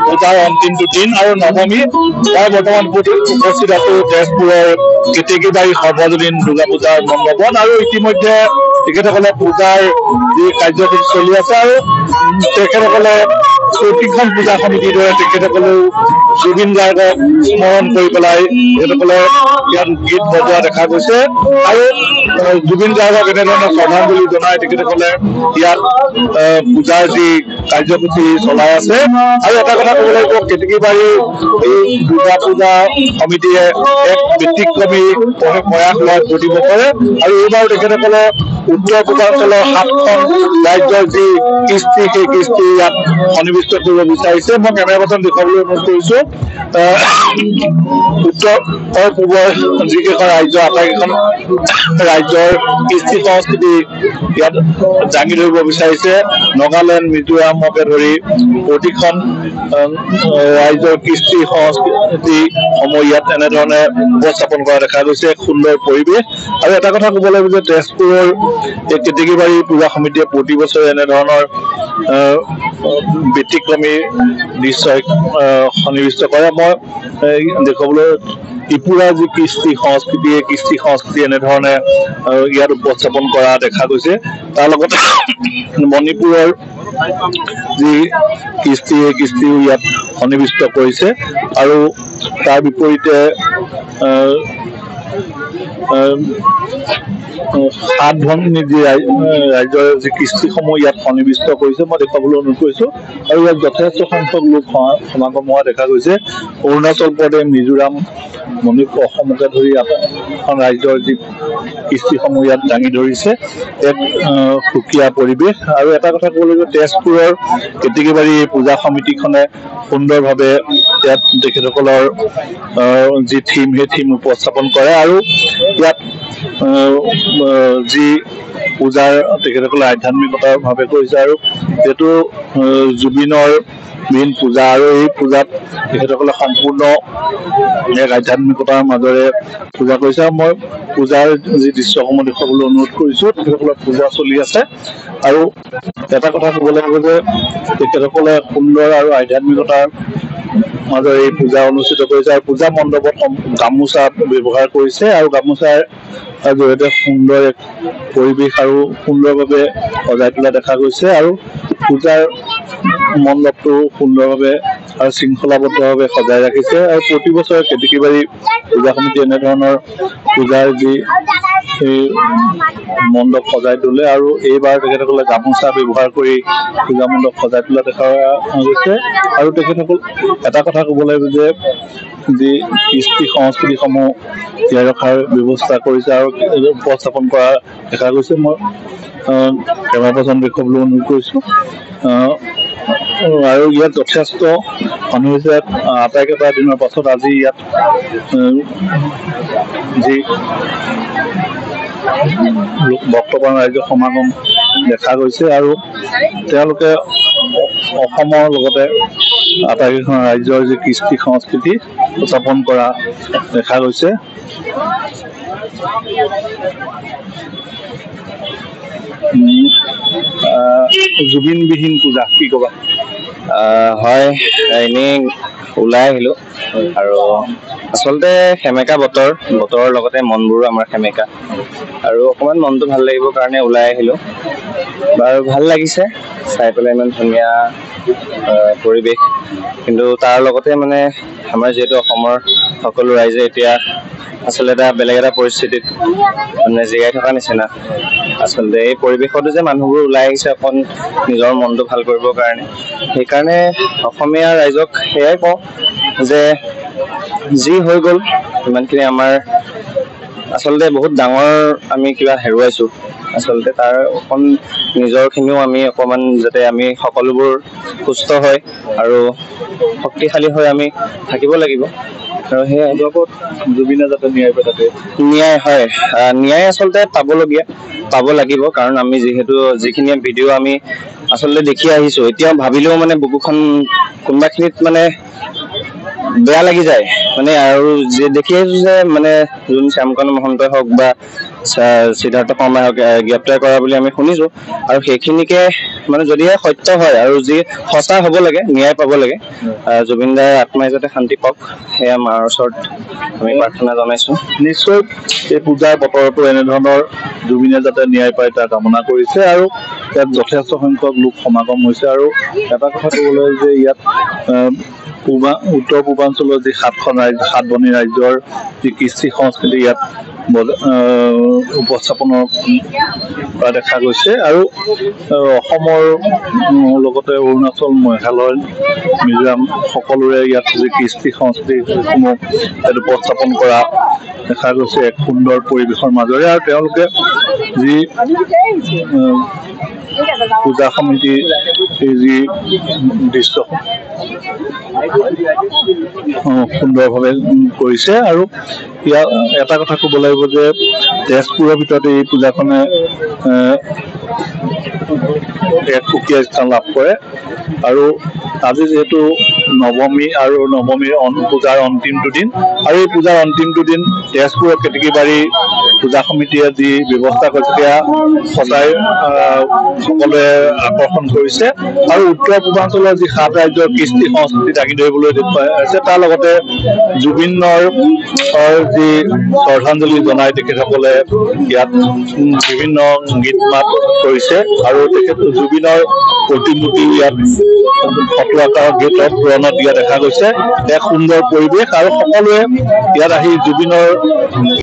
পূজাৰ অন্তিম দিন আৰু নৱমী মই বৰ্তমান উপস্থিত আছো তেজপুৰৰ কেতেকীবাৰী সৰ্বজনীন দুৰ্গা পূজাৰ মণ্ডপত আৰু ইতিমধ্যে তেখেতসকলে পূজাৰ যি কাৰ্যসূচী চলি আছে আৰু তেখেতসকলে প্ৰতিখন পূজা সমিতিৰ দৰে তেখেতসকলেও জুবিন গাৰ্গক স্মৰণ কৰি পেলাই তেখেতসকলে ইয়াত গীত বজোৱা দেখা গৈছে আৰু জুবিন গাৰ্গক এনেধৰণে শ্ৰদ্ধাঞ্জলি জনাই তেখেতসকলে ইয়াত পূজাৰ যি কাৰ্যসূচী চলাই আছে আৰু এটা কথা ক'ব লাগিব কেতেকীবাৰী এই দুৰ্গা পূজা সমিতিয়ে এক ব্যতিক্ৰমী প্ৰয়াস লয় প্ৰতি বছৰে আৰু এইবাৰ তেখেতসকলে উত্তৰ পূৰ্বাঞ্চলৰ 7খন ৰাজ্যৰ যি কৃষ্টি সেই কৃষ্টি ইয়াত সন্নিৱিষ্ট কৰিব বিচাৰিছে মই কেমেৰা পাৰ্চন দেখুৱাবলৈ অনুৰোধ কৰিছো উত্তৰ পূবৰ যিকেইখন ৰাজ্য আটাইকেইখন ৰাজ্যৰ কৃষ্টি সংস্কৃতি ইয়াত দাঙি ধৰিব বিচাৰিছে নাগালেণ্ড মিজোৰামকে ধৰি প্ৰতিখন ৰাজ্যৰ কৃষ্টি সংস্কৃতিসমূহ ইয়াত এনেধৰণে উপস্থাপন কৰা দেখা গৈছে এক সুন্দৰ পৰিৱেশ আৰু এটা কথা ক'ব লাগিব যে তেজপুৰৰ এই কেতেকীবাৰী পূজা সমিতিয়ে প্ৰতি বছৰে এনেধৰণৰ ব্যতিক্ৰমী দৃশ্য সন্নিৱিষ্ট কৰে মই দেখুৱাবলৈ ত্ৰিপুৰাৰ যি কৃষ্টি সংস্কৃতি এনেধৰণে ইয়াত উপস্থাপন কৰা দেখা গৈছে তাৰ লগতে মণিপুৰৰ যি কৃষ্টিও ইয়াত সন্নিৱিষ্ট কৰিছে আৰু তাৰ বিপৰীতে 7 ভনী যি ৰাজ্যৰ যি কৃষ্টিসমূহ ইয়াত সন্নিৱিষ্ট কৰিছে মই দেখুৱাবলৈ অনুৰোধ কৰিছো আৰু ইয়াত যথেষ্ট সংখ্যক লোক সমাগম হোৱা দেখা গৈছে অৰুণাচল প্ৰদেশ মিজোৰাম মণিপুৰ অসমকে ধৰি এখন ৰাজ্যৰ যি কৃষ্টিসমূহ ইয়াত দাঙি ধৰিছে এক সুকীয়া পৰিৱেশ আৰু এটা কথা ক'ব লাগিব তেজপুৰৰ কেতেকীবাৰী পূজা সমিতিখনে সুন্দৰভাৱে ইয়াত তেখেতসকলৰ যি থিম সেই থিম উপস্থাপন কৰে আৰু ইয়াত যি পূজাৰ তেখেতসকলে আধ্যাত্মিকতাৰ ভাৱে কৰিছে আৰু যিহেতু জুবিনৰ মেইন পূজা আৰু এই পূজাত তেখেতসকলে সম্পূৰ্ণ এক আধ্যাত্মিকতাৰ মাজেৰে পূজা কৰিছে আৰু মই পূজাৰ যি দৃশ্যসমূহ দেখুৱাবলৈ অনুৰোধ কৰিছো তেখেতসকলৰ পূজা চলি আছে আৰু এটা কথা ক'ব লাগিব যে তেখেতসকলে সুন্দৰ আৰু আধ্যাত্মিকতাৰ মাজৰ এই পূজা অনুষ্ঠিত কৰিছে আৰু পূজা মণ্ডপত গামোচা ব্যৱহাৰ কৰিছে আৰু গামোচাৰ জৰিয়তে সুন্দৰ এক পৰিৱেশ আৰু সুন্দৰভাৱে সজাই তোলা দেখা গৈছে আৰু পূজাৰ মণ্ডপটো সুন্দৰভাৱে আৰু শৃংখলাবদ্ধভাৱে সজাই ৰাখিছে আৰু প্ৰতি বছৰে কেতেকীবাৰী পূজা সমিতি এনেধৰণৰ পূজাৰ যি মণ্ডপ সজাই তোলে আৰু এইবাৰ তেখেতসকলে গামোচা ব্যৱহাৰ কৰি পূজা মণ্ডপ সজাই তোলা দেখা গৈছে আৰু তেখেতসকল এটা কথা ক'ব লাগিব যে যি কৃষ্টি সংস্কৃতিসমূহ জীয়াই ৰখাৰ ব্যৱস্থা কৰিছে আৰু উপস্থাপন কৰা দেখা গৈছে মই কেমেৰা পাৰ্চন দেখুৱাবলৈ অনুৰোধ কৰিছো আৰু ইয়াত যথেষ্ট মানুহ হৈছে আটাইকেইটা দিনৰ পাছত আজি ইয়াত যি বৰ্তমান ৰাজ্যৰ সমাগম দেখা গৈছে আৰু তেওঁলোকে অসমৰ লগতে আটাইকেইখন ৰাজ্যৰ যি কৃষ্টি সংস্কৃতি উদযাপন কৰা দেখা গৈছে জুবিনবিহীন পূজা কি ক'বা হয় এনেই ওলাই আহিলো আৰু আচলতে সেমেকা বতৰৰ লগতে মনবোৰো আমাৰ সেমেকা আৰু অকমান মনটো ভাল লাগিবৰ কাৰণে ওলাই আহিলো বাৰু ভাল লাগিছে চাই পেলাই ইমান ধুনীয়া পৰিৱেশ কিন্তু তাৰ লগতে মানে আমাৰ যিহেতু অসমৰ সকলো ৰাইজে এতিয়া আচলতে এটা বেলেগ এটা পৰিস্থিতিত মানে জীয়াই থকা নিচিনা আচলতে এই পৰিৱেশতো যে মানুহবোৰ ওলাই আহিছে অকণ নিজৰ মনটো ভাল কৰিবৰ কাৰণে সেইকাৰণে অসমীয়া ৰাইজক সেয়াই কওঁ যে যি হৈ গ'ল ইমানখিনি আমাৰ আচলতে বহুত ডাঙৰ আমি কিবা হেৰুৱাইছো আচলতে তাৰ অকণ নিজৰখিনিও আমি অকণমান যাতে আমি সকলোবোৰ সুস্থ হয় আৰু শক্তিশালী হৈ আমি থাকিব লাগিব আৰু সেয়াই জুবিনে যাতে ন্যায় হয় ন্যায় আচলতে পাব লাগিব কাৰণ আমি যিহেতু যিখিনি ভিডিঅ' আমি আচলতে দেখি আহিছো এতিয়া ভাবিলেও মানে বুকুখন কোনোবাখিনিত মানে বেয়া লাগি যায় মানে, আৰু দেখি আহিছো যে মানে যোন শ্যামকানু মহন্তই হওক বা সিদ্ধাৰ্থ শৰ্মাই হওক গ্ৰেপ্তাৰ কৰা বুলি আমি শুনিছো, আৰু সেইখিনিকে মানে যদিহে সত্য হয় আৰু যি সঁচা হ'ব লাগে, ন্যায় পাব লাগে, জুবিন দাৰ আত্মাই যাতে শান্তি পাওক, সেয়া মাৰ ওচৰত আমি প্ৰাৰ্থনা জনাইছো। নিশ্চয় এই পূজাৰ বতৰতো এনেধৰণৰ জুবিনে যাতে ন্যায় পায় তাৰ কামনা কৰিছে, আৰু ইয়াত যথেষ্ট সংখ্যক লোক সমাগম হৈছে। আৰু এটা কথা ক'বলৈ যে ইয়াত উত্তৰ পূৰ্বাঞ্চলৰ যি 7খন ৰাজ্য, 7 ৰাজ্যৰ যি কৃষ্টি সংস্কৃতি ইয়াত উপস্থাপনৰ কৰা দেখা গৈছে, আৰু অসমৰ লগতে অৰুণাচল, মেঘালয়, মিজোৰাম সকলোৰে ইয়াত যি কৃষ্টি সংস্কৃতিসমূহ ইয়াত উপস্থাপন কৰা দেখা গৈছে এক সুন্দৰ পৰিৱেশৰ মাজেৰে। আৰু তেওঁলোকে যি পূজা সমিতিৰ যি দৃশ্য সুন্দৰভাৱে কৰিছে। আৰু ইয়াৰ এটা কথা ক'ব লাগিব যে তেজপুৰৰ ভিতৰতে এই পূজাখনে এক সুকীয়া স্থান লাভ কৰে। আৰু আজি যিহেতু নৱমী, আৰু নৱমীৰ পূজাৰ অন্তিমটো দিন, আৰু এই পূজাৰ অন্তিমটো দিন তেজপুৰৰ কেতেকীবাৰী পূজা সমিতিয়ে যি ব্যৱস্থা কৰিছে সেয়া সদায় সকলোৱে আকৰ্ষণ কৰিছে, আৰু উত্তৰ পূৰ্বাঞ্চলৰ যি 7 ৰাজ্যৰ কৃষ্টি সংস্কৃতি দাঙি ধৰিবলৈ দেখুৱাইছে। তাৰ লগতে জুবিনৰ যি শ্ৰদ্ধাঞ্জলি জনাই তেখেতসকলে ইয়াত বিভিন্ন গীত মাত কৰিছে, আৰু জুবিনৰ প্ৰতিমূৰ্তি ইয়াত ফটো আকাৰৰ গেটত পুৰণত দিয়া দেখা গৈছে। এক সুন্দৰ পৰিৱেশ, আৰু সকলোৱে ইয়াত আহি জুবিনৰ